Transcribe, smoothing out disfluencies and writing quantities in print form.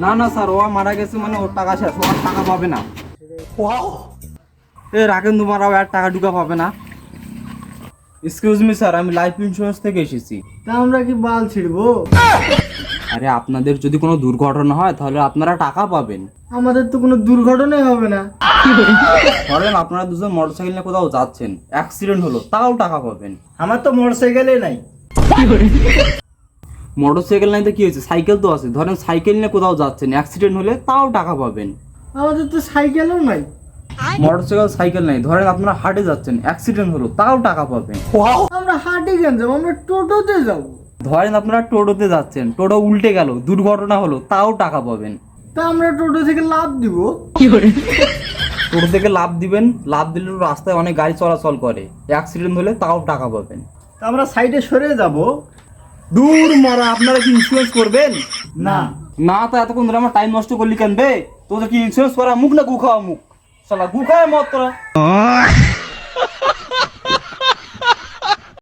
না না স্যার, ও মারা গেছে মানে ওর টাকা শেষ, ও আর টাকা পাবে না। এ রাখেন, তোমার আর টাকা ঢুকা পাবে না। এক্সকিউজ মি স্যার, আমি লাইফ ইন্স্যুরেন্স থেকে এসেছি। তা আমরা কি বাল ছিড়বো? আরে আপনাদের যদি কোনো দুর্ঘটনা হয় তাহলে আপনারা টাকা পাবেন। আমাদের তো কোনো দুর্ঘটনাই হবে না। ধরেন আপনারা দুজন মোটরসাইকেল নিয়ে কোথাও যাচ্ছেন, অ্যাক্সিডেন্ট হলো, তাও টাকা পাবেন। আমার তো মোটরসাইকেলই নাই। মোটরসাইকেল নাই তো কি হয়েছে, সাইকেল তো আছে। ধরেন সাইকেল নিয়ে কোথাও যাচ্ছেন, অ্যাক্সিডেন্ট হলে তাও টাকা পাবেন। আমাদের তো সাইকেলও নাই। মোটরসাইকেল সাইকেল নাই, ধরেন আপনারা হাটে যাচ্ছেন, অ্যাক্সিডেন্ট হলো, তাও টাকা পাবেন। আমরা হাটে কেন যাবো, আমরা টোটোতে যাবো। ধরেন আপনারা টোটোতে যাচ্ছেন, টোটো উল্টে গেল, দুর্ঘটনা হলো, তাও টাকা পাবেন। তা আমরা টোটো থেকে লাভ দিব। টোটো থেকে লাভ দিবেন, লাভ দিলে রাস্তায় অনেক গাড়ি চলাচল করে, অ্যাক্সিডেন্ট হলে তাও টাকা পাবেন। তা আমরা সাইডে সরে যাব। দূর মারা, আপনারা কি ইন্স্যুরেন্স করবেন? না। না তো এতক্ষণ ধরে আমার টাইম নষ্ট করলি কেন বে? তোদের কি ইন্স্যুরেন্স করা মুখ না গু খাওয়া মুখ? শালা গু খায় মত তোরা।